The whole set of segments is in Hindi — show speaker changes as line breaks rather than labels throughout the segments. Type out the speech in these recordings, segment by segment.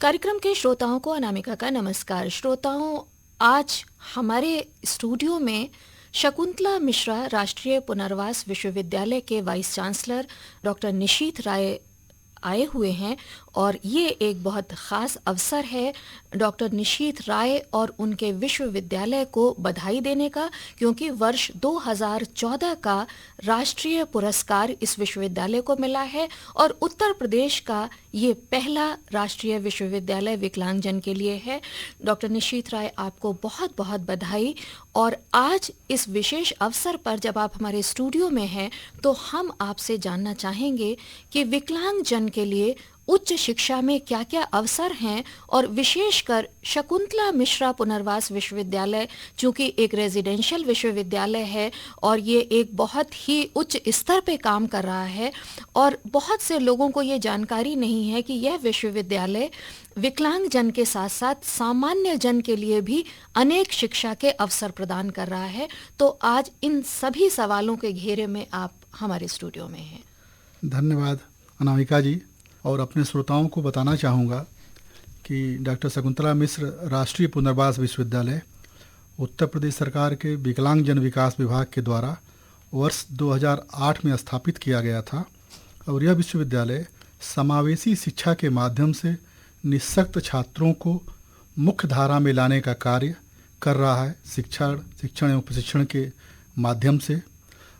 कार्यक्रम के श्रोताओं को अनामिका का नमस्कार। श्रोताओं, आज हमारे स्टूडियो में शकुंतला मिश्रा राष्ट्रीय पुनर्वास विश्वविद्यालय के वाइस चांसलर डॉक्टर निशीथ राय आए हुए हैं और ये एक बहुत ख़ास अवसर है डॉक्टर निशीथ राय और उनके विश्वविद्यालय को बधाई देने का, क्योंकि वर्ष 2014 का राष्ट्रीय पुरस्कार इस विश्वविद्यालय को मिला है और उत्तर प्रदेश का ये पहला राष्ट्रीय विश्वविद्यालय विकलांगजन के लिए है। डॉक्टर निशीथ राय, आपको बहुत बहुत बधाई। और आज इस विशेष अवसर पर जब आप हमारे स्टूडियो में हैं तो हम आपसे जानना चाहेंगे कि विकलांगजन के लिए उच्च शिक्षा में क्या क्या अवसर हैं और विशेषकर शकुंतला मिश्रा पुनर्वास विश्वविद्यालय चूंकि एक रेजिडेंशियल विश्वविद्यालय है और ये एक बहुत ही उच्च स्तर पे काम कर रहा है और बहुत से लोगों को ये जानकारी नहीं है कि यह विश्वविद्यालय विकलांगजन के साथ साथ सामान्य जन के लिए भी अनेक शिक्षा के अवसर प्रदान कर रहा है। तो आज इन सभी सवालों के घेरे में आप हमारे स्टूडियो में हैं।
धन्यवाद अनामिका जी। और अपने श्रोताओं को बताना चाहूँगा कि डॉक्टर शकुंतला मिश्र राष्ट्रीय पुनर्वास विश्वविद्यालय उत्तर प्रदेश सरकार के विकलांगजन विकास विभाग के द्वारा वर्ष 2008 में स्थापित किया गया था और यह विश्वविद्यालय समावेशी शिक्षा के माध्यम से निःशक्त छात्रों को मुख्य धारा में लाने का कार्य कर रहा है, शिक्षण एवं प्रशिक्षण के माध्यम से।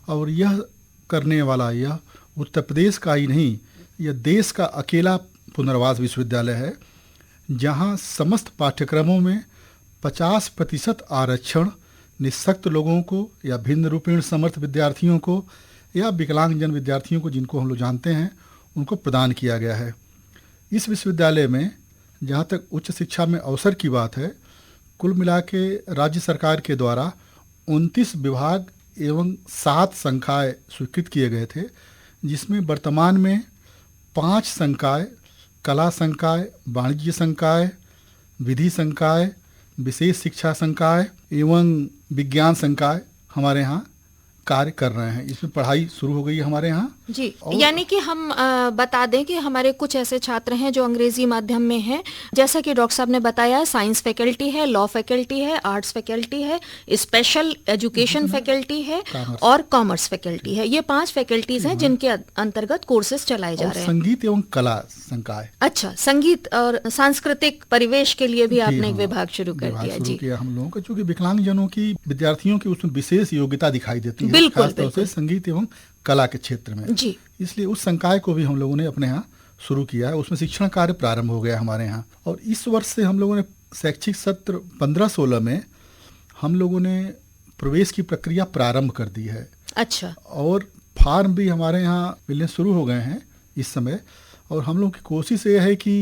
और यह करने वाला यह उत्तर प्रदेश का ही नहीं, यह देश का अकेला पुनर्वास विश्वविद्यालय है जहां समस्त पाठ्यक्रमों में 50% आरक्षण निःशक्त लोगों को या भिन्न रूपेण समर्थ विद्यार्थियों को या विकलांगजन विद्यार्थियों को, जिनको हम लोग जानते हैं, उनको प्रदान किया गया है। इस विश्वविद्यालय में जहां तक उच्च शिक्षा में अवसर की बात है, कुल मिला के राज्य सरकार के द्वारा 29 विभाग एवं 7 संकाय स्वीकृत किए गए थे, जिसमें वर्तमान में 5 संकाय, कला संकाय, वाणिज्य संकाय, विधि संकाय, विशेष शिक्षा संकाय एवं विज्ञान संकाय हमारे यहाँ कार्य कर रहे हैं। इसमें पढ़ाई शुरू हो गई है हमारे यहाँ
जी। यानी कि हम बता दें कि हमारे कुछ ऐसे छात्र हैं जो अंग्रेजी माध्यम में हैं, जैसा कि डॉक्टर साहब ने बताया, साइंस फैकल्टी है, लॉ फैकल्टी है, आर्ट्स फैकल्टी है, स्पेशल एजुकेशन फैकल्टी है और कॉमर्स फैकल्टी है। ये 5 फैकल्टीज हैं जिनके अंतर्गत कोर्सेज चलाए जा रहे हैं।
संगीत एवं कला संकाय।
अच्छा, संगीत और सांस्कृतिक परिवेश के लिए भी आपने एक विभाग शुरू कर दिया। जी,
हम लोगों का चूंकि विकलांगजनों की विद्यार्थियों की उसमें विशेष योग्यता दिखाई देती है,
बिल्कुल,
खासतौर से संगीत एवं कला के क्षेत्र में
जी।
इसलिए उस संकाय को भी हम लोगों ने अपने यहाँ शुरू किया है। उसमें शिक्षण कार्य प्रारंभ हो गया हमारे यहाँ और इस वर्ष से हम लोगों ने शैक्षिक सत्र 15-16 में हम लोगों ने प्रवेश की प्रक्रिया प्रारंभ कर दी है।
अच्छा।
और फार्म भी हमारे यहाँ मिलने शुरू हो गए हैं इस समय और हम लोग की कोशिश ये है कि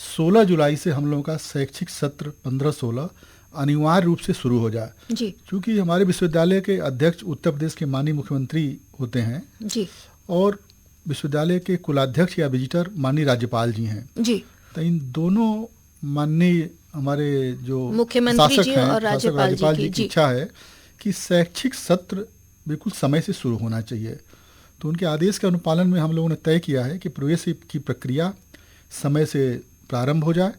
16 जुलाई से हम लोगों का शैक्षिक सत्र 15-16 अनिवार्य रूप से शुरू हो जाए
जी।
क्योंकि हमारे विश्वविद्यालय के अध्यक्ष उत्तर प्रदेश के माननीय मुख्यमंत्री होते हैं जी और विश्वविद्यालय के कुलाध्यक्ष या विजिटर माननीय राज्यपाल जी हैं जी। तो इन दोनों माननीय हमारे जो
मुख्यमंत्री जी और
राज्यपाल जी की इच्छा है कि शैक्षिक सत्र बिल्कुल समय से शुरू होना चाहिए। तो उनके आदेश के अनुपालन में हम लोगों ने तय किया है कि प्रवेश की प्रक्रिया समय से प्रारंभ हो जाए,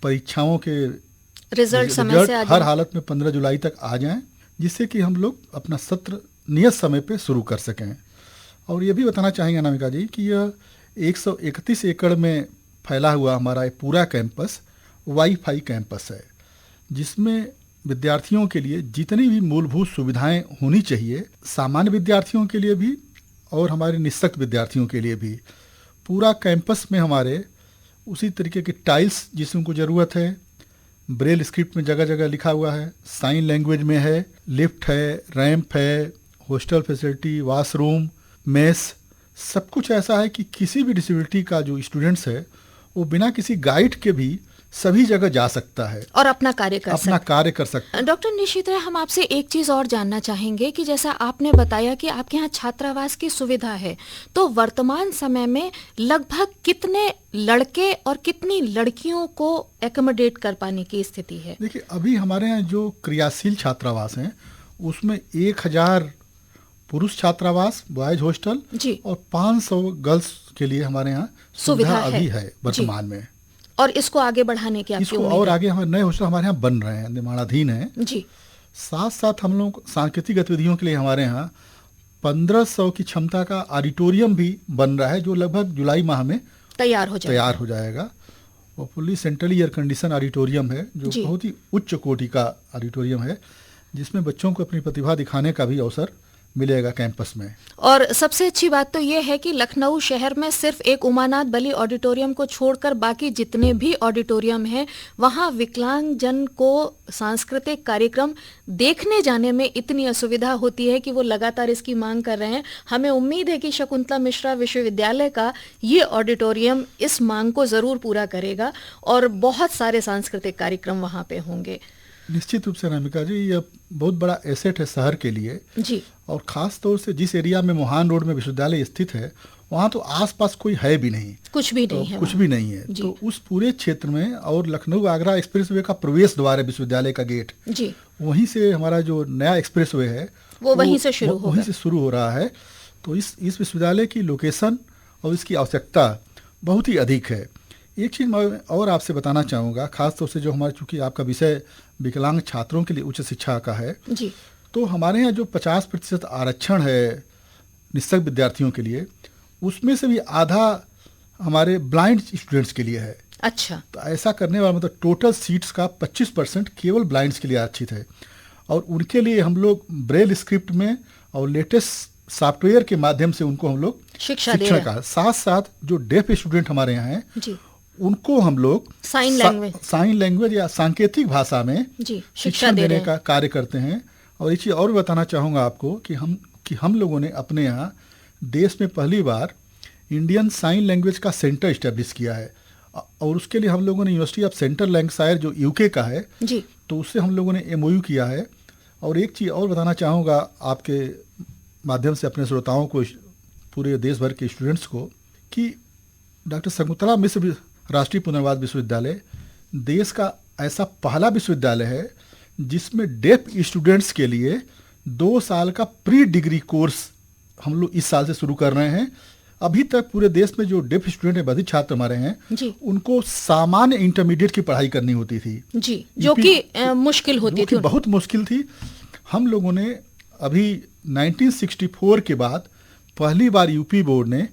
परीक्षाओं के
रिजल्ट समय से
हर हालत में 15 जुलाई तक आ जाएं, जिससे कि हम लोग अपना सत्र नियत समय पे शुरू कर सकें। और ये भी बताना चाहेंगे अनामिका जी कि यह 131 एकड़ में फैला हुआ हमारा पूरा कैंपस वाईफाई कैंपस है, जिसमें विद्यार्थियों के लिए जितनी भी मूलभूत सुविधाएं होनी चाहिए, सामान्य विद्यार्थियों के लिए भी और हमारे निःशक्त विद्यार्थियों के लिए भी, पूरा कैंपस में हमारे उसी तरीके की टाइल्स जिसको ज़रूरत है, ब्रेल स्क्रिप्ट में जगह जगह लिखा हुआ है, साइन लैंग्वेज में है, लिफ्ट है, रैंप है, हॉस्टल फैसिलिटी, वॉशरूम, मेस, सब कुछ ऐसा है कि किसी भी डिसेबिलिटी का जो स्टूडेंट्स है वो बिना किसी गाइड के भी सभी जगह जा सकता है
और अपना कार्य कर
सकता है।
डॉक्टर निशीथ राय, हम आपसे एक चीज और जानना चाहेंगे कि जैसा आपने बताया कि आपके यहाँ छात्रावास की सुविधा है, तो वर्तमान समय में लगभग कितने लड़के और कितनी लड़कियों को एकोमोडेट कर पाने की स्थिति है?
देखिए, अभी हमारे यहाँ जो क्रियाशील छात्रावास हैं उसमें 1000 पुरुष छात्रावास बॉयज हॉस्टल और 500 गर्ल्स के लिए हमारे यहाँ सुविधा अभी है वर्तमान में।
और इसको आगे बढ़ाने की आपकी
इसको
उम्मीद
और
है?
आगे हमारे नए हॉस्टल हमारे यहाँ बन रहे हैं, निर्माणाधीन हैं।
जी।
साथ साथ हम लोग सांकेतिक गतिविधियों के लिए हमारे यहाँ 1500 की क्षमता का ऑडिटोरियम भी बन रहा है, जो लगभग जुलाई माह में
तैयार हो
जाएगा। वो fully centrally air condition auditorium है, जो
जी।
बहुत ही उच्च कोटि का ऑडिटोरियम है, जिसमें बच्चों को अपनी प्रतिभा दिखाने का भी अवसर मिलेगा कैंपस में।
और सबसे अच्छी बात तो ये है कि लखनऊ शहर में सिर्फ एक उमानाथ बली ऑडिटोरियम को छोड़कर बाकी जितने भी ऑडिटोरियम हैं, वहाँ विकलांगजन को सांस्कृतिक कार्यक्रम देखने जाने में इतनी असुविधा होती है कि वो लगातार इसकी मांग कर रहे हैं। हमें उम्मीद है कि शकुंतला मिश्रा विश्वविद्यालय का ये ऑडिटोरियम इस मांग को ज़रूर पूरा करेगा और बहुत सारे सांस्कृतिक कार्यक्रम वहाँ पे होंगे।
निश्चित रूप से अनामिका जी, यह बहुत बड़ा एसेट है शहर के लिए
जी।
और ख़ास तौर से जिस एरिया में मोहान रोड में विश्वविद्यालय स्थित है, वहाँ तो आसपास कोई है भी नहीं,
कुछ भी नहीं है,
कुछ भी नहीं है। तो उस पूरे क्षेत्र में, और लखनऊ आगरा एक्सप्रेसवे का प्रवेश द्वार है विश्वविद्यालय का गेट,
जी,
वहीं से हमारा जो नया एक्सप्रेसवे है
वो वहीं से शुरू
हो रहा है। तो इस विश्वविद्यालय की लोकेशन और इसकी आवश्यकता बहुत ही अधिक है। एक चीज़ मैं और आपसे बताना चाहूँगा, खास तौर से जो हमारा, चूँकि आपका विषय विकलांग छात्रों के लिए उच्च शिक्षा का है,
जी,
तो हमारे यहाँ जो 50% आरक्षण है निःशक्त विद्यार्थियों के लिए, उसमें से भी आधा हमारे ब्लाइंड स्टूडेंट्स के लिए है।
अच्छा।
तो ऐसा करने वाला मतलब टोटल सीट्स का 25% केवल ब्लाइंड्स के लिए आरक्षित है, और उनके लिए हम लोग ब्रेल स्क्रिप्ट में और लेटेस्ट सॉफ्टवेयर के माध्यम से उनको हम लोग
शिक्षण
का, साथ साथ जो डेफ स्टूडेंट हमारे यहाँ हैं,
जी,
उनको हम लोग साइन लैंग्वेज या सांकेतिक भाषा में शिक्षा देने का कार्य करते हैं। और एक चीज़ और बताना चाहूँगा आपको कि हम लोगों ने अपने यहाँ देश में पहली बार इंडियन साइन लैंग्वेज का सेंटर इस्टेब्लिश किया है, और उसके लिए हम लोगों ने यूनिवर्सिटी ऑफ सेंट्रल लैंकाशायर जो यूके का है,
जी,
तो उससे हम लोगों ने MOU किया है। और एक चीज़ और बताना चाहूँगा आपके माध्यम से अपने श्रोताओं को, पूरे देश भर के स्टूडेंट्स को, कि डॉक्टर शकुंतला मिश्र राष्ट्रीय पुनर्वास विश्वविद्यालय देश का ऐसा पहला विश्वविद्यालय है जिसमें डेफ स्टूडेंट्स के लिए 2 साल का प्री डिग्री कोर्स हम लोग इस साल से शुरू कर रहे हैं। अभी तक पूरे देश में जो डेफ स्टूडेंट है, बाधित छात्र हमारे हैं, उनको सामान्य इंटरमीडिएट की पढ़ाई करनी होती थी,
जी, जो कि मुश्किल होती थी,
बहुत मुश्किल थी। हम लोगों ने अभी 1964 के बाद पहली बार यूपी बोर्ड ने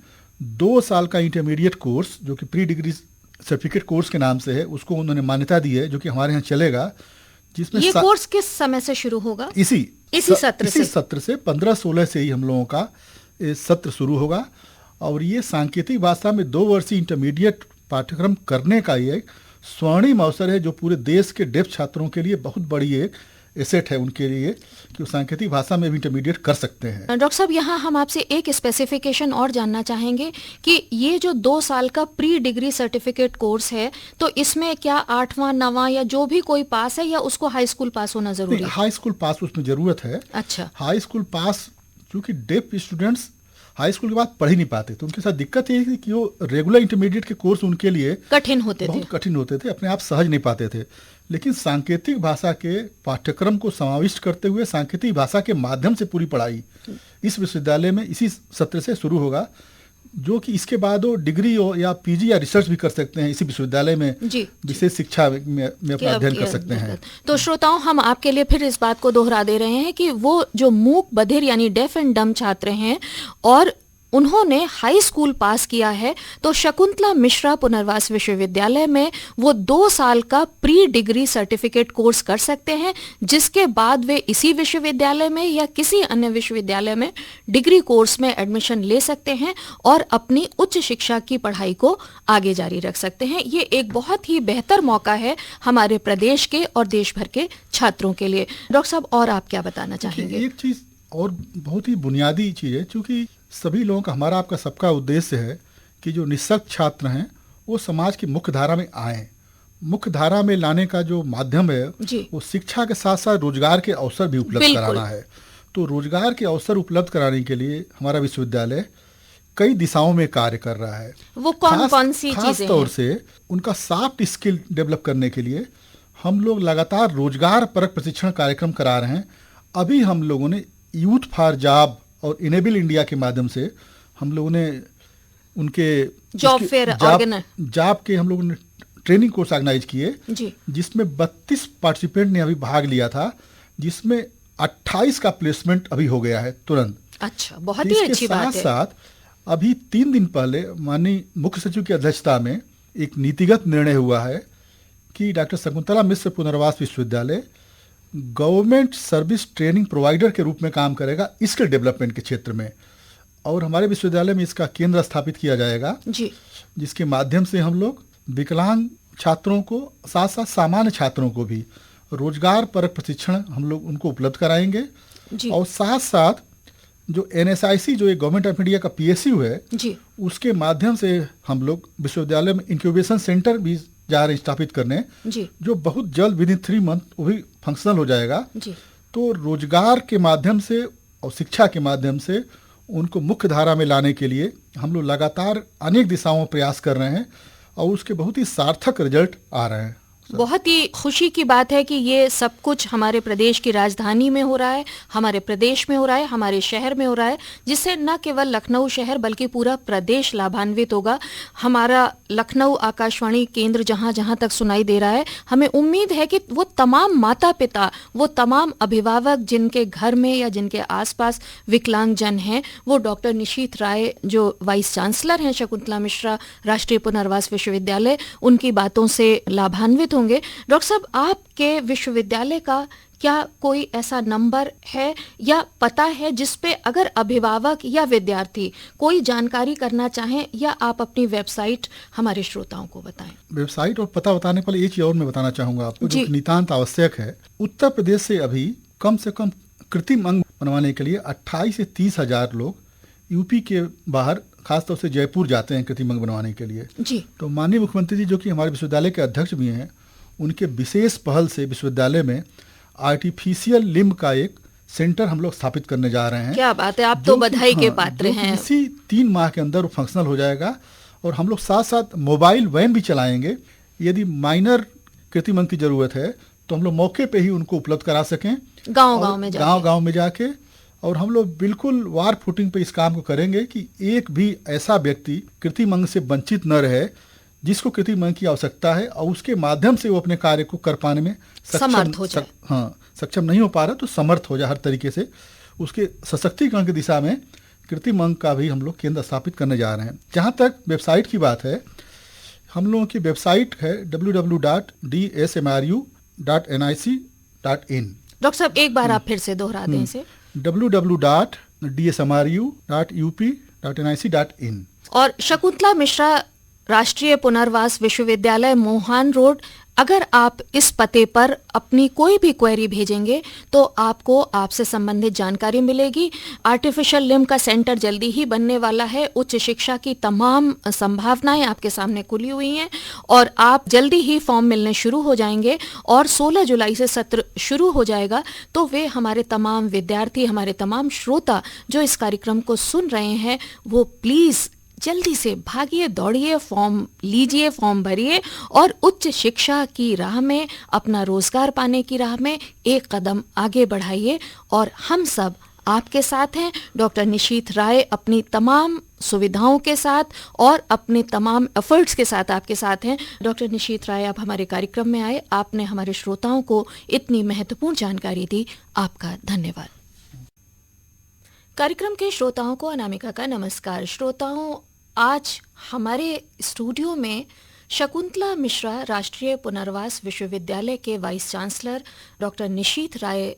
2 साल का इंटरमीडिएट कोर्स, जो कि प्री डिग्री सर्टिफिकेट कोर्स के नाम से है, उसको उन्होंने मान्यता दी है, जो कि हमारे यहाँ चलेगा। जिसमें
ये कोर्स किस समय से शुरू होगा? इसी
सत्र से 15-16 से ही हम लोगों का सत्र शुरू होगा। और ये सांकेतिक भाषा में 2 वर्षीय इंटरमीडिएट पाठ्यक्रम करने का ये एक स्वर्णिम अवसर है, जो पूरे देश के डेफ छात्रों के लिए बहुत बड़ी एक एसेट है उनके लिए, कि वो सांकेतिक भाषा में भी इंटरमीडिएट कर सकते हैं।
डॉक्टर साहब, यहाँ हम आपसे एक स्पेसिफिकेशन और जानना चाहेंगे कि ये जो 2 साल का प्री डिग्री सर्टिफिकेट कोर्स है, तो इसमें क्या 8वां 9वां या जो भी कोई पास है, या उसको हाई स्कूल पास होना जरूरी है?
हाई स्कूल पास उसमें जरूरत है।
अच्छा।
हाई स्कूल पास, क्योंकि डेफ स्टूडेंट्स हाई स्कूल के बाद पढ़ ही नहीं पाते, तो उनके साथ दिक्कत ये थी कि वो रेगुलर इंटरमीडिएट के कोर्स उनके लिए
कठिन होते थे,
अपने आप सहज नहीं पाते थे। लेकिन सांकेतिक भाषा के पाठ्यक्रम को समाविष्ट करते हुए सांकेतिक भाषा के माध्यम से पूरी पढ़ाई इस विश्वविद्यालय में इसी सत्र से शुरू होगा, जो कि इसके बाद वो डिग्री हो या PG या रिसर्च भी कर सकते हैं, इसी विश्वविद्यालय में विशेष शिक्षा में अपना अध्ययन कर सकते हैं।
तो श्रोताओं, हम आपके लिए फिर इस बात को दोहरा दे रहे हैं कि वो जो मूक बधिर यानी डेफ एंड डम छात्र हैं और उन्होंने हाई स्कूल पास किया है, तो शकुंतला मिश्रा पुनर्वास विश्वविद्यालय में वो 2 साल का प्री डिग्री सर्टिफिकेट कोर्स कर सकते हैं, जिसके बाद वे इसी विश्वविद्यालय में या किसी अन्य विश्वविद्यालय में डिग्री कोर्स में एडमिशन ले सकते हैं और अपनी उच्च शिक्षा की पढ़ाई को आगे जारी रख सकते हैं। ये एक बहुत ही बेहतर मौका है हमारे प्रदेश के और देश भर के छात्रों के लिए। डॉक्टर साहब, और आप क्या बताना चाहेंगे?
एक चीज और बहुत ही बुनियादी चीज है, क्योंकि सभी लोगों का, हमारा आपका सबका उद्देश्य है कि जो निःशक्त छात्र हैं वो समाज की मुख्य धारा में आएँ। मुख्य धारा में लाने का जो माध्यम है वो शिक्षा के साथ साथ रोजगार के अवसर भी उपलब्ध कराना है। तो रोजगार के अवसर उपलब्ध कराने के लिए हमारा विश्वविद्यालय कई दिशाओं में कार्य कर रहा है।
वो कौन सी चीजें?
खास तौर से उनका सॉफ्ट स्किल डेवलप करने के लिए हम लोग लगातार रोजगार परक प्रशिक्षण कार्यक्रम करा रहे हैं। अभी हम लोगों ने यूथ फॉर जॉब और इनेबल इंडिया के माध्यम से हम लोगों ने उनके
जॉब के हम लोगों ने
ट्रेनिंग कोर्स ऑर्गेनाइज किए
जी
जिसमें 32 पार्टिसिपेंट ने अभी भाग लिया था, जिसमें 28 का प्लेसमेंट अभी हो गया है तुरंत।
अच्छा, बहुत ही अच्छी बात
साथ
है।
साथ अभी 3 दिन पहले माननीय मुख्य सचिव की अध्यक्षता में एक नीतिगत निर्णय हुआ है कि डॉक्टर शकुंतला मिश्र पुनर्वास विश्वविद्यालय गवर्नमेंट सर्विस ट्रेनिंग प्रोवाइडर के रूप में काम करेगा स्किल डेवलपमेंट के क्षेत्र में, और हमारे विश्वविद्यालय में इसका केंद्र स्थापित किया जाएगा,
जी
जिसके माध्यम से हम लोग विकलांग छात्रों को साथ साथ सामान्य छात्रों को भी रोजगार परक प्रशिक्षण हम लोग उनको उपलब्ध कराएंगे।
जी
और साथ साथ जो NSIC जो एक गवर्नमेंट ऑफ इंडिया का PSU है,
जी
उसके माध्यम से हम लोग विश्वविद्यालय में इंक्यूबेशन सेंटर भी जा रहे हैं स्थापित करने,
जी
जो बहुत जल्द विदिन 3 मंथ वो भी फंक्शनल हो जाएगा।
जी
तो रोजगार के माध्यम से और शिक्षा के माध्यम से उनको मुख्य धारा में लाने के लिए हम लोग लगातार अनेक दिशाओं में प्रयास कर रहे हैं और उसके बहुत ही सार्थक रिजल्ट आ रहे हैं।
बहुत ही खुशी की बात है कि ये सब कुछ हमारे प्रदेश की राजधानी में हो रहा है, हमारे प्रदेश में हो रहा है, हमारे शहर में हो रहा है, जिससे न केवल लखनऊ शहर बल्कि पूरा प्रदेश लाभान्वित होगा। हमारा लखनऊ आकाशवाणी केंद्र जहां जहां तक सुनाई दे रहा है, हमें उम्मीद है कि वो तमाम माता पिता, वो तमाम अभिभावक जिनके घर में या जिनके आसपास विकलांगजन हैं, वो डॉक्टर निशीथ राय जो वाइस चांसलर हैं शकुंतला मिश्रा राष्ट्रीय पुनर्वास विश्वविद्यालय, उनकी बातों से लाभान्वित होंगे। डॉक्टर साहब, आपके विश्वविद्यालय का क्या कोई ऐसा नंबर है या पता है जिस पे अगर अभिभावक या विद्यार्थी कोई जानकारी करना चाहें, या आप अपनी वेबसाइट हमारे श्रोताओं को बताएं?
वेबसाइट और पता बताने पर एक चीज और मैं बताना चाहूंगा आपको जो
जी।
कि नितांत आवश्यक है। उत्तर प्रदेश से अभी कम से कम कृत्रिम अंग बनवाने के लिए 28 से 30 हजार लोग यूपी के बाहर खासतौर से जयपुर जाते हैं कृत्रिम अंग बनवाने के लिए।
जी
तो माननीय मुख्यमंत्री जी जो कि हमारे विश्वविद्यालय के अध्यक्ष भी हैं, उनके विशेष पहल से विश्वविद्यालय में आर्टिफिशियल लिम्ब का एक सेंटर हम लोग स्थापित करने जा रहे हैं।
क्या बात है, आप
जो
तो
कि-
बधाई के
हाँ,
पात्र
जो कि
हैं।
इसी 3 माह के अंदर वो फंक्शनल हो जाएगा। और हम लोग साथ साथ मोबाइल वैन भी चलाएंगे, यदि माइनर कृत्रिम अंग की जरूरत है तो हम लोग मौके पे ही उनको उपलब्ध करा सकें
गांव-गांव में जाके।
गांव में जाके। और हम लोग बिल्कुल वार फुटिंग पे इस काम को करेंगे कि एक भी ऐसा व्यक्ति कृत्रिम अंग से वंचित न रहे जिसको कृत्रिम अंग की आवश्यकता है और उसके माध्यम से वो अपने कार्य को कर पाने में
समर्थ हो जाए।
सक्षम नहीं हो पा रहा तो समर्थ हो जाए हर तरीके से। उसके सशक्तिकरण की दिशा में कृत्रिम अंग का भी हम लोग केंद्र स्थापित करने जा रहे हैं। जहाँ तक वेबसाइट की बात है, हम लोगों की वेबसाइट है www.dsmru.nic.in।
डॉक्टर साहब, एक बार आप फिर से दोहरा दें इसे।
www.dsmru.up.nic.in।
और शकुंतला मिश्रा राष्ट्रीय पुनर्वास विश्वविद्यालय मोहान रोड, अगर आप इस पते पर अपनी कोई भी क्वेरी भेजेंगे तो आपको आपसे संबंधित जानकारी मिलेगी। आर्टिफिशियल लिम्ब का सेंटर जल्दी ही बनने वाला है। उच्च शिक्षा की तमाम संभावनाएं आपके सामने खुली हुई हैं और आप जल्दी ही फॉर्म मिलने शुरू हो जाएंगे और 16 जुलाई से सत्र शुरू हो जाएगा। तो वे हमारे तमाम विद्यार्थी, हमारे तमाम श्रोता जो इस कार्यक्रम को सुन रहे हैं, वो प्लीज़ जल्दी से भागिए, दौड़िए, फॉर्म लीजिए, फॉर्म भरिए और उच्च शिक्षा की राह में, अपना रोजगार पाने की राह में एक कदम आगे बढ़ाइए। और हम सब आपके साथ हैं। डॉक्टर निशीथ राय अपनी तमाम सुविधाओं के साथ और अपने तमाम एफर्ट्स के साथ आपके साथ हैं। डॉक्टर निशीथ राय, आप हमारे कार्यक्रम में आए, आपने हमारे श्रोताओं को इतनी महत्वपूर्ण जानकारी दी, आपका धन्यवाद। कार्यक्रम के श्रोताओं को अनामिका का नमस्कार। श्रोताओं, आज हमारे स्टूडियो में शकुंतला मिश्रा राष्ट्रीय पुनर्वास विश्वविद्यालय के वाइस चांसलर डॉक्टर निशीथ राय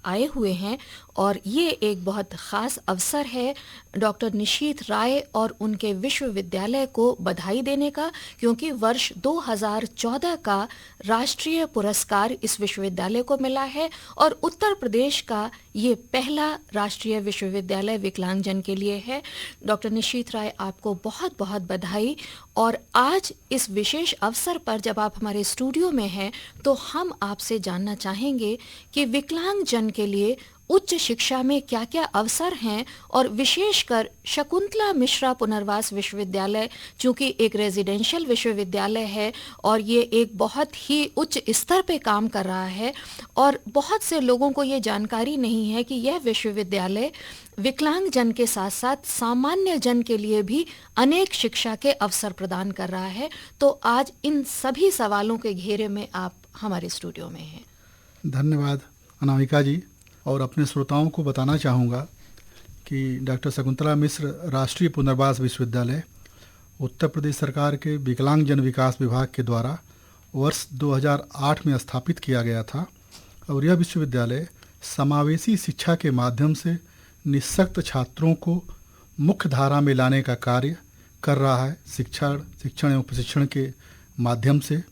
आए हुए हैं और ये एक बहुत ख़ास अवसर है डॉक्टर निशीथ राय और उनके विश्वविद्यालय को बधाई देने का, क्योंकि वर्ष 2014 का राष्ट्रीय पुरस्कार इस विश्वविद्यालय को मिला है और उत्तर प्रदेश का ये पहला राष्ट्रीय विश्वविद्यालय विकलांगजन के लिए है। डॉक्टर निशीथ राय, आपको बहुत बहुत बधाई। और आज इस विशेष अवसर पर जब आप हमारे स्टूडियो में हैं तो हम आपसे जानना चाहेंगे कि विकलांगजन के लिए उच्च शिक्षा में क्या क्या अवसर हैं और विशेषकर शकुंतला मिश्रा पुनर्वास विश्वविद्यालय चूंकि एक रेजिडेंशियल विश्वविद्यालय है और ये एक बहुत ही उच्च स्तर पे काम कर रहा है और बहुत से लोगों को ये जानकारी नहीं है कि यह विश्वविद्यालय विकलांग जन के साथ साथ सामान्य जन के लिए भी अनेक शिक्षा के अवसर प्रदान कर रहा है। तो आज इन सभी सवालों के घेरे में आप हमारे स्टूडियो में हैं।
धन्यवाद अनामिका जी। और अपने श्रोताओं को बताना चाहूँगा कि डॉक्टर शकुंतला मिश्र राष्ट्रीय पुनर्वास विश्वविद्यालय उत्तर प्रदेश सरकार के विकलांग जन विकास विभाग के द्वारा वर्ष 2008 में स्थापित किया गया था और यह विश्वविद्यालय समावेशी शिक्षा के माध्यम से निःशक्त छात्रों को मुख्य धारा में लाने का कार्य कर रहा है शिक्षण एवं प्रशिक्षण के माध्यम से।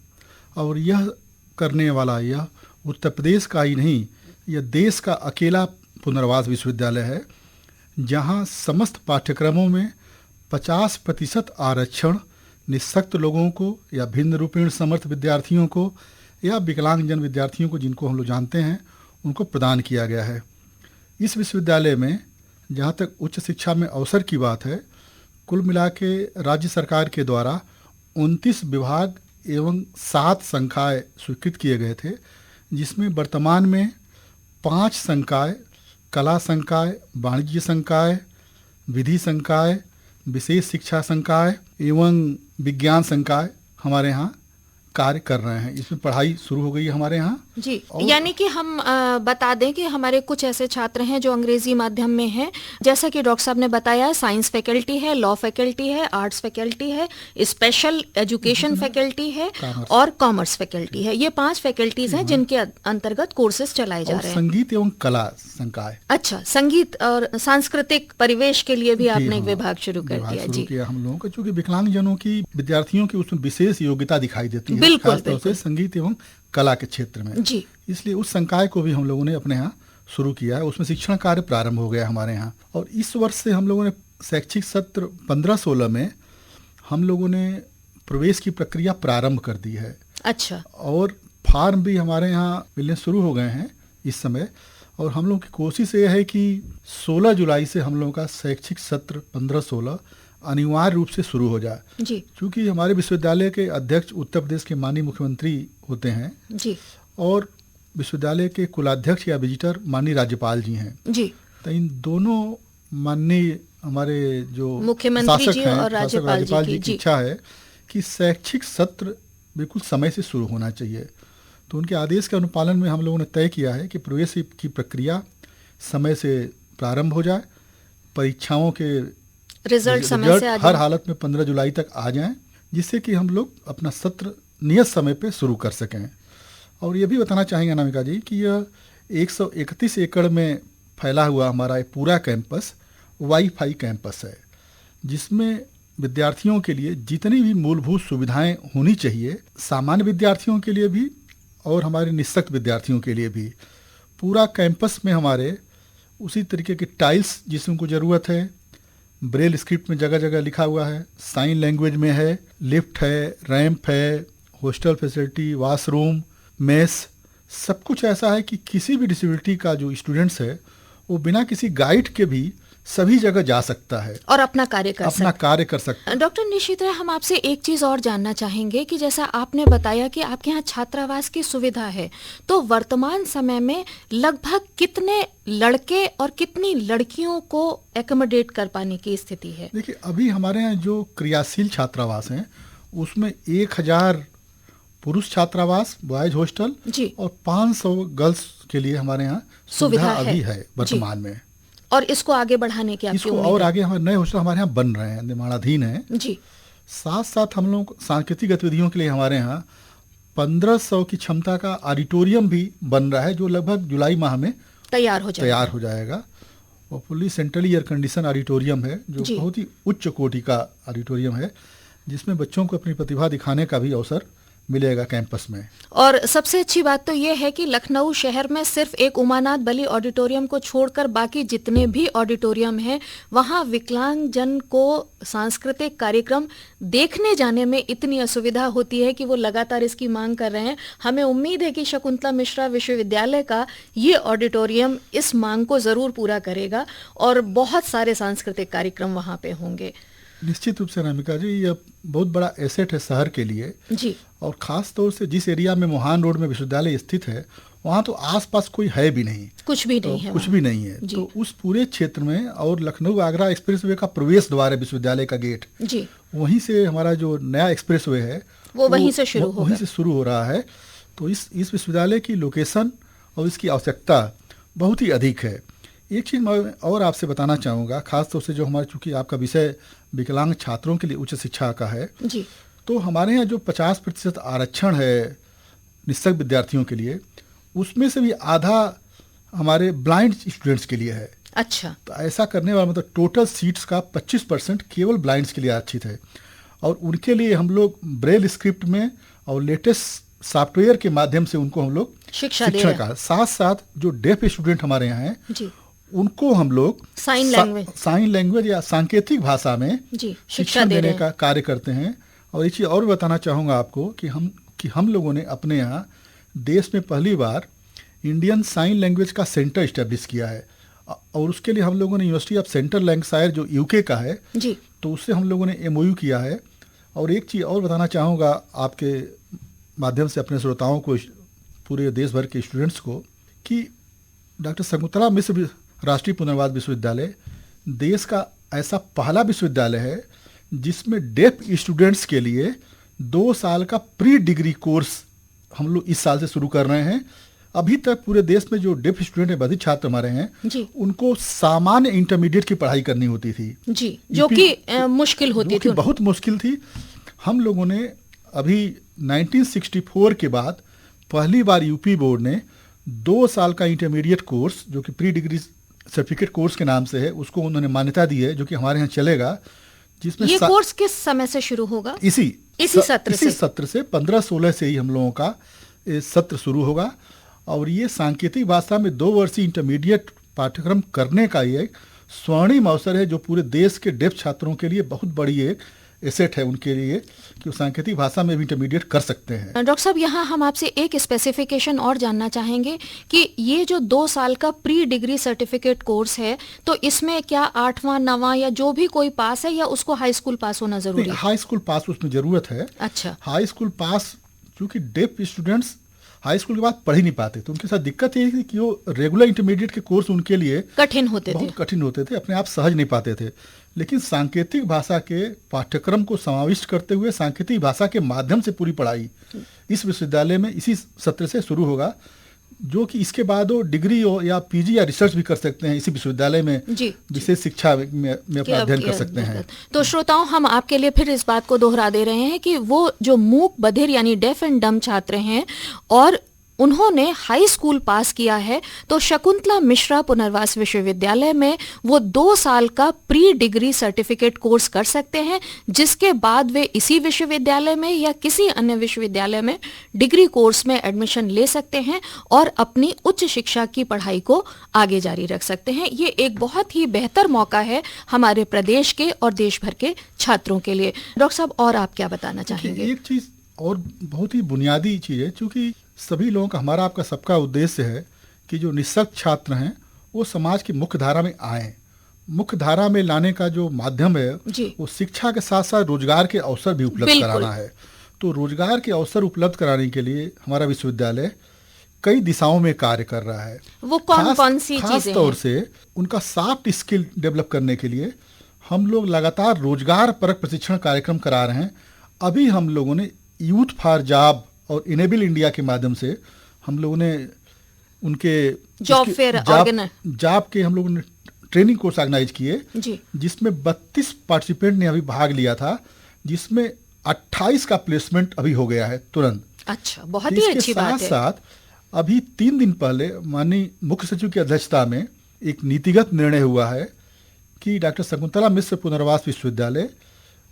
और यह करने वाला यह उत्तर प्रदेश का ही नहीं, यह देश का अकेला पुनर्वास विश्वविद्यालय है जहां समस्त पाठ्यक्रमों में 50% आरक्षण निःशक्त लोगों को या भिन्न रूपेण समर्थ विद्यार्थियों को या विकलांग जन विद्यार्थियों को, जिनको हम लोग जानते हैं, उनको प्रदान किया गया है। इस विश्वविद्यालय में जहाँ तक उच्च शिक्षा में अवसर की बात है, कुल मिला के राज्य सरकार के द्वारा 29 विभाग एवं 7 संकाय स्वीकृत किए गए थे, जिसमें वर्तमान में 5 संकाय, कला संकाय, वाणिज्य संकाय, विधि संकाय, विशेष शिक्षा संकाय एवं विज्ञान संकाय हमारे यहाँ कार्य कर रहे हैं। इसमें पढ़ाई शुरू हो गई है हमारे यहाँ
जी। यानी कि हम बता दें कि हमारे कुछ ऐसे छात्र हैं जो अंग्रेजी माध्यम में हैं, जैसा कि डॉक्टर साहब ने बताया, साइंस फैकल्टी है, लॉ फैकल्टी है, आर्ट्स फैकल्टी है, स्पेशल एजुकेशन फैकल्टी है और कॉमर्स फैकल्टी है। ये 5 फैकल्टीज हैं जिनके अंतर्गत कोर्सेज चलाए जा रहे हैं।
संगीत एवं कला संकाय।
अच्छा, संगीत और सांस्कृतिक परिवेश के लिए भी आपने एक विभाग शुरू कर दिया। जी,
हम लोगों का चूंकि विकलांग जनों की विद्यार्थियों की उसमें विशेष योग्यता दिखाई देती है,
बिल्कुल,
खासतौर से संगीत एवं कला के क्षेत्र में
जी।
इसलिए उस संकाय को भी हम लोगों ने अपने यहाँ शुरू किया है। उसमें शिक्षण कार्य प्रारंभ हो गया हमारे यहाँ। और इस वर्ष से हम लोगों ने शैक्षिक सत्र 15-16 में हम लोगों ने प्रवेश की प्रक्रिया प्रारंभ कर दी है।
अच्छा।
और फार्म भी हमारे यहाँ मिलने शुरू हो गए हैं इस समय। और हम लोग की कोशिश ये है कि 16 जुलाई से हम लोगों का शैक्षिक सत्र 15-16 अनिवार्य रूप से शुरू हो जाए
जी।
क्योंकि हमारे विश्वविद्यालय के अध्यक्ष उत्तर प्रदेश के माननीय मुख्यमंत्री होते हैं
जी,
और विश्वविद्यालय के कुलाध्यक्ष या विजिटर माननीय राज्यपाल जी हैं
जी।
तो इन दोनों माननीय हमारे जो
मुख्यमंत्री जी और
राज्यपाल जी की इच्छा है कि शैक्षिक सत्र बिल्कुल समय से शुरू होना चाहिए। तो उनके आदेश के अनुपालन में हम लोगों ने तय किया है कि प्रवेश की प्रक्रिया समय से प्रारंभ हो जाए, परीक्षाओं के
रिजल्ट समय से
हर हालत में 15 जुलाई तक आ जाएं, जिससे कि हम लोग अपना सत्र नियत समय पे शुरू कर सकें। और ये भी बताना चाहेंगे अनामिका जी कि यह 131 एकड़ में फैला हुआ हमारा पूरा कैंपस वाईफाई कैंपस है, जिसमें विद्यार्थियों के लिए जितनी भी मूलभूत सुविधाएं होनी चाहिए, सामान्य विद्यार्थियों के लिए भी और हमारे निःशक्त विद्यार्थियों के लिए भी, पूरा कैंपस में हमारे उसी तरीके के टाइल्स जिसको ज़रूरत है, ब्रेल स्क्रिप्ट में जगह जगह लिखा हुआ है, साइन लैंग्वेज में है, लिफ्ट है, रैंप है, हॉस्टल फैसिलिटी, वॉशरूम, मेस, सब कुछ ऐसा है कि किसी भी डिसेबिलिटी का जो स्टूडेंट्स है वो बिना किसी गाइड के भी सभी जगह जा सकता है
और अपना कार्य कर
सकता है।
डॉक्टर निशित राय, हम आपसे एक चीज और जानना चाहेंगे कि जैसा आपने बताया कि आपके यहाँ छात्रावास की सुविधा है, तो वर्तमान समय में लगभग कितने लड़के और कितनी लड़कियों को एकोमोडेट कर पाने की स्थिति है?
देखिए, अभी हमारे यहाँ जो क्रियाशील छात्रावास हैं उसमें 1000 पुरुष छात्रावास बॉयज हॉस्टल और 500 गर्ल्स के लिए हमारे यहाँ सुविधा अभी है वर्तमान में।
और इसको आगे बढ़ाने की आपकी उम्मीद है?
और आगे हमारे नए हॉस्टल हमारे यहाँ बन रहे हैं, निर्माणाधीन है
जी।
साथ साथ हम लोग सांस्कृतिक गतिविधियों के लिए हमारे यहाँ 1500 की क्षमता का ऑडिटोरियम भी बन रहा है, जो लगभग जुलाई माह में तैयार हो जाएगा। और fully centrally air condition auditorium है, जो बहुत ही उच्च कोटि का ऑडिटोरियम है, जिसमें बच्चों को अपनी प्रतिभा दिखाने का भी अवसर मिलेगा कैंपस में।
और सबसे अच्छी बात तो ये है कि लखनऊ शहर में सिर्फ एक उमानाथ बली ऑडिटोरियम को छोड़कर बाकी जितने भी ऑडिटोरियम हैं वहाँ विकलांग जन को सांस्कृतिक कार्यक्रम देखने जाने में इतनी असुविधा होती है कि वो लगातार इसकी मांग कर रहे हैं। हमें उम्मीद है कि शकुंतला मिश्रा विश्वविद्यालय का ये ऑडिटोरियम इस मांग को ज़रूर पूरा करेगा और बहुत सारे सांस्कृतिक कार्यक्रम वहाँ पे होंगे।
निश्चित रूप से अनामिका जी, यह बहुत बड़ा एसेट है शहर के लिए
जी।
और ख़ास तौर से जिस एरिया में मोहान रोड में विश्वविद्यालय स्थित है वहाँ तो आसपास कोई है भी नहीं,
कुछ भी नहीं है,
कुछ भी नहीं है। तो उस पूरे क्षेत्र में और लखनऊ आगरा एक्सप्रेसवे का प्रवेश द्वार है विश्वविद्यालय का गेट
जी,
वहीं से हमारा जो नया एक्सप्रेसवे है
वो वहीं से शुरू होगा,
वहीं से शुरू हो रहा है। तो इस विश्वविद्यालय की लोकेशन और इसकी आवश्यकता बहुत ही अधिक है। एक चीज़ मैं और आपसे बताना चाहूँगा, खास तौर से जो हमारे चूँकि आपका विषय विकलांग छात्रों के लिए उच्च शिक्षा का है
जी,
तो हमारे यहाँ जो 50% आरक्षण है निःशक्त विद्यार्थियों के लिए उसमें से भी आधा हमारे ब्लाइंड स्टूडेंट्स के लिए है।
अच्छा।
तो ऐसा करने वाला मतलब टोटल सीट्स का 25% केवल ब्लाइंड्स के लिए आरक्षित है और उनके लिए हम लोग ब्रेल स्क्रिप्ट में और लेटेस्ट सॉफ्टवेयर के माध्यम से उनको हम लोग
शिक्षा दे रहे हैं।
का साथ साथ जो डेफ स्टूडेंट हमारे यहाँ हैं
जी,
उनको हम लोग साइन लैंग्वेज या सांकेतिक भाषा में शिक्षा देने का कार्य करते हैं। और एक चीज़ और बताना चाहूँगा आपको कि हम लोगों ने अपने यहाँ देश में पहली बार इंडियन साइन लैंग्वेज का सेंटर इस्टेब्लिश किया है और उसके लिए हम लोगों ने यूनिवर्सिटी ऑफ सेंट्रल लैंकाशायर जो यूके का है
जी,
तो उससे हम लोगों ने MOU किया है। और एक चीज़ और बताना चाहूँगा आपके माध्यम से अपने श्रोताओं को, पूरे देश भर के स्टूडेंट्स को, कि डॉक्टर शकुंतला मिश्र राष्ट्रीय पुनर्वास विश्वविद्यालय देश का ऐसा पहला विश्वविद्यालय है जिसमें डेफ स्टूडेंट्स के लिए 2 साल का प्री डिग्री कोर्स हम लोग इस साल से शुरू कर रहे हैं। अभी तक पूरे देश में जो डेफ स्टूडेंट है, बधिर छात्र हमारे हैं जी, उनको सामान्य इंटरमीडिएट की पढ़ाई करनी होती थी
जी, जो कि मुश्किल होती थी,
बहुत मुश्किल थी। हम लोगों ने अभी 1964 के बाद पहली बार यूपी बोर्ड ने 2 साल का इंटरमीडिएट कोर्स जो कि प्री डिग्री सर्टिफिकेट कोर्स के नाम से है उसको उन्होंने मान्यता दी है, जो कि हमारे यहाँ चलेगा। जिसमें
ये कोर्स किस समय से शुरू होगा?
इसी सत्र से 15-16 से ही हम लोगों का सत्र शुरू होगा। और ये सांकेतिक भाषा में 2 वर्षीय इंटरमीडिएट पाठ्यक्रम करने का ये स्वर्णिम अवसर है जो पूरे देश के डेफ छात्रों के लिए बहुत बड़ी एक एसेट है उनके लिए कि वो सांकेतिक भाषा में भी इंटरमीडिएट कर सकते हैं।
डॉक्टर साहब, यहाँ हम आपसे एक स्पेसिफिकेशन और जानना चाहेंगे कि ये जो 2 साल का प्री डिग्री सर्टिफिकेट कोर्स है तो इसमें क्या 8वां 9वां या जो भी कोई पास है या उसको हाई स्कूल पास होना जरूरी है?
हाई स्कूल पास उसमें जरूरत है।
अच्छा।
हाई स्कूल पास, क्योंकि डेफ स्टूडेंट्स हाई स्कूल के बाद पढ़ ही नहीं पाते तो उनके साथ दिक्कत ये थी कि वो रेगुलर इंटरमीडिएट के कोर्स उनके लिए
कठिन होते थे,
बहुत कठिन होते थे, अपने आप सहज नहीं पाते थे। लेकिन सांकेतिक भाषा के पाठ्यक्रम को समाविष्ट करते हुए सांकेतिक भाषा के माध्यम से पूरी पढ़ाई इस विश्वविद्यालय में इसी सत्र से शुरू होगा, जो कि इसके बाद वो डिग्री हो या PG या रिसर्च भी कर सकते हैं इसी विश्वविद्यालय में, विशेष शिक्षा में अपना अध्ययन कर सकते हैं।
तो श्रोताओं, हम आपके लिए फिर इस बात को दोहरा दे रहे हैं कि वो जो मूक बधिर यानी डेफ एंड डम छात्र हैं और उन्होंने हाई स्कूल पास किया है तो शकुंतला मिश्रा पुनर्वास विश्वविद्यालय में वो 2 साल का प्री डिग्री सर्टिफिकेट कोर्स कर सकते हैं, जिसके बाद वे इसी विश्वविद्यालय में या किसी अन्य विश्वविद्यालय में डिग्री कोर्स में एडमिशन ले सकते हैं और अपनी उच्च शिक्षा की पढ़ाई को आगे जारी रख सकते हैं। ये एक बहुत ही बेहतर मौका है हमारे प्रदेश के और देश भर के छात्रों के लिए। डॉक्टर साहब, और आप क्या बताना चाहेंगे?
एक चीज और बहुत ही बुनियादी चीज है, क्योंकि सभी लोगों का, हमारा आपका सबका उद्देश्य है कि जो निःशक्त छात्र हैं वो समाज की मुख्य धारा में आए। मुख्य धारा में लाने का जो माध्यम है वो शिक्षा के साथ साथ रोजगार के अवसर भी उपलब्ध कराना है। तो रोजगार के अवसर उपलब्ध कराने के लिए हमारा विश्वविद्यालय कई दिशाओं में कार्य कर रहा है।
वो कौन सी चीजें हैं?
खास तौर से उनका सॉफ्ट स्किल डेवलप करने के लिए हम लोग लगातार रोजगार परक प्रशिक्षण कार्यक्रम करा रहे हैं। अभी हम लोगों ने यूथ फॉर जॉब और इनेबल इंडिया के माध्यम से हम लोगों ने उनके
जॉब
के हम लोगों ने ट्रेनिंग कोर्स ऑर्गेनाइज किए, जिसमें 32 पार्टिसिपेंट ने अभी भाग लिया था, जिसमें 28 का प्लेसमेंट अभी हो गया है तुरंत।
अच्छा, बहुत ही अच्छी बात है।
साथ साथ अभी 3 दिन पहले माननीय मुख्य सचिव की अध्यक्षता में एक नीतिगत निर्णय हुआ है कि डॉक्टर शकुंतला मिश्र पुनर्वास विश्वविद्यालय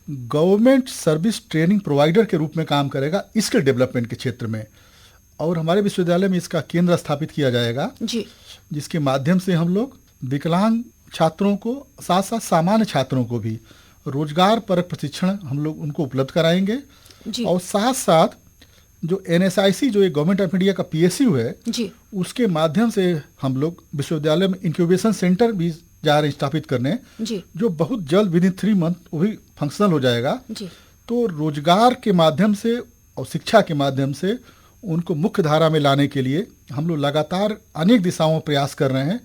गवर्नमेंट सर्विस ट्रेनिंग प्रोवाइडर के रूप में काम करेगा स्किल डेवलपमेंट के क्षेत्र में। और हमारे विश्वविद्यालय में इसका केंद्र स्थापित किया जाएगा
जी,
जिसके माध्यम से हम लोग विकलांग छात्रों को साथ साथ सामान्य छात्रों को भी रोजगार परक प्रशिक्षण हम लोग उनको उपलब्ध कराएंगे
जी,
और साथ साथ जो NSIC जो एक गवर्नमेंट ऑफ इंडिया का PSU है
जी,
उसके माध्यम से हम लोग विश्वविद्यालय में इंक्यूबेशन सेंटर भी जा रहे हैं स्थापित करने,
जी,
जो बहुत जल्द विदिन 3 मंथ वो भी फंक्शनल हो जाएगा।
जी,
तो रोजगार के माध्यम से और शिक्षा के माध्यम से उनको मुख्य धारा में लाने के लिए हम लोग लगातार अनेक दिशाओं में प्रयास कर रहे हैं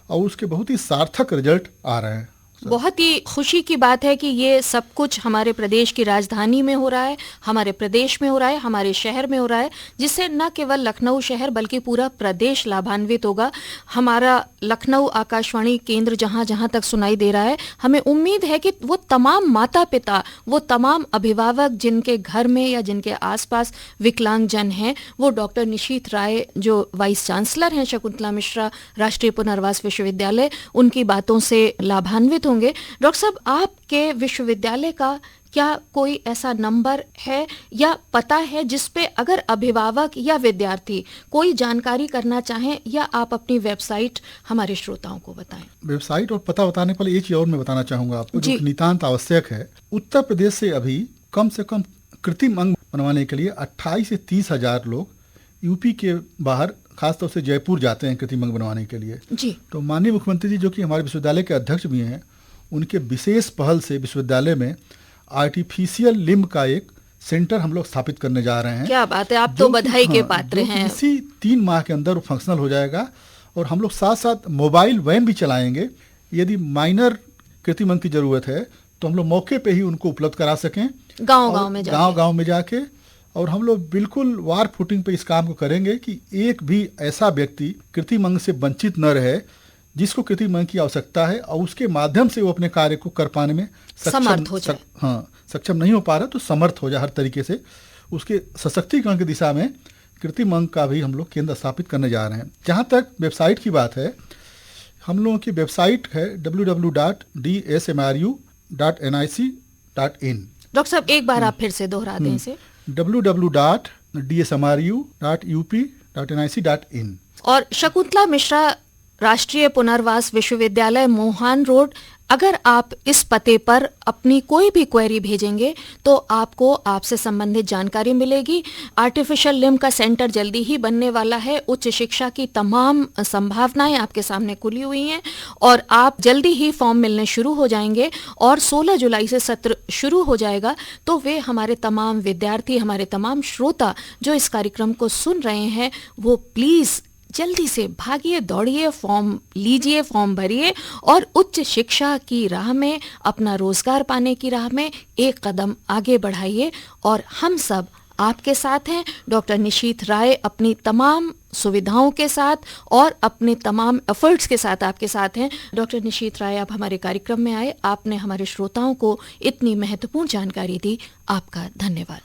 और उसके बहुत ही सार्थक रिजल्ट आ रहे हैं।
बहुत ही खुशी की बात है कि ये सब कुछ हमारे प्रदेश की राजधानी में हो रहा है, हमारे प्रदेश में हो रहा है, हमारे शहर में हो रहा है, जिससे न केवल लखनऊ शहर बल्कि पूरा प्रदेश लाभान्वित होगा। हमारा लखनऊ आकाशवाणी केंद्र जहां जहां तक सुनाई दे रहा है, हमें उम्मीद है कि वो तमाम माता पिता, वो तमाम अभिभावक जिनके घर में या जिनके आसपास विकलांगजन हैं, वो डॉक्टर निशीथ राय जो वाइस चांसलर हैं शकुंतला मिश्रा राष्ट्रीय पुनर्वास विश्वविद्यालय, उनकी बातों से लाभान्वित होंगे। डॉक्टर साहब, आपके विश्वविद्यालय का क्या कोई ऐसा नंबर है या पता है जिस पे अगर अभिभावक या विद्यार्थी कोई जानकारी करना चाहें, या आप अपनी वेबसाइट हमारे श्रोताओं को बताएं?
वेबसाइट और पता बताने पर एक चीज और मैं बताना चाहूंगा आपको जो नितांत आवश्यक है। उत्तर प्रदेश से अभी कम से कम कृत्रिम अंग बनवाने के लिए 28 से 30 हजार लोग यूपी के बाहर खासतौर से जयपुर जाते हैं कृत्रिम अंग बनवाने के लिए।
जी,
तो माननीय मुख्यमंत्री जी जो कि हमारे विश्वविद्यालय के अध्यक्ष भी हैं, उनके विशेष पहल से विश्वविद्यालय में आर्टिफिशियल लिम्ब का एक सेंटर हम लोग स्थापित करने जा रहे हैं।
क्या बात है, आप तो बधाई के पात्र हैं।
इसी 3 माह के अंदर वो फंक्शनल हो जाएगा और हम लोग साथ साथ मोबाइल वैन भी चलाएंगे। यदि माइनर कृत्रिम अंग की जरूरत है तो हम लोग मौके पे ही उनको उपलब्ध करा सकें, गांव में जाके। और हम लोग बिल्कुल वार फुटिंग पे इस काम को करेंगे कि एक भी ऐसा व्यक्ति कृत्रिम अंग से वंचित न रहे जिसको कृत्रिम अंग की आवश्यकता है और उसके माध्यम से वो अपने कार्य को कर पाने में
समर्थ हो जाए।
सक्षम नहीं हो पा रहा तो समर्थ हो जाए हर तरीके से। उसके सशक्तिकरण की दिशा में कृत्रिम अंग का भी हम लोग केंद्र स्थापित करने जा रहे हैं। जहाँ तक वेबसाइट की बात है, हम लोगों की वेबसाइट है www.dsmru.nic.in।
डॉक्टर साहब, एक बार आप फिर से दोहरा दें इसे।
www.dsmru.up.nic.in।
और शकुंतला मिश्रा राष्ट्रीय पुनर्वास विश्वविद्यालय, मोहान रोड, अगर आप इस पते पर अपनी कोई भी क्वेरी भेजेंगे तो आपको आपसे संबंधित जानकारी मिलेगी। आर्टिफिशियल लिम्ब का सेंटर जल्दी ही बनने वाला है। उच्च शिक्षा की तमाम संभावनाएं आपके सामने खुली हुई हैं और आप जल्दी ही फॉर्म मिलने शुरू हो जाएंगे और 16 जुलाई से सत्र शुरू हो जाएगा। तो वे हमारे तमाम विद्यार्थी, हमारे तमाम श्रोता जो इस कार्यक्रम को सुन रहे हैं, वो प्लीज जल्दी से भागिए, दौड़िए, फॉर्म लीजिए, फॉर्म भरिए और उच्च शिक्षा की राह में, अपना रोजगार पाने की राह में एक कदम आगे बढ़ाइए। और हम सब आपके साथ हैं। डॉक्टर निशीथ राय अपनी तमाम सुविधाओं के साथ और अपने तमाम एफर्ट्स के साथ आपके साथ हैं। डॉक्टर निशीथ राय, आप हमारे कार्यक्रम में आए, आपने हमारे श्रोताओं को इतनी महत्वपूर्ण जानकारी दी, आपका धन्यवाद।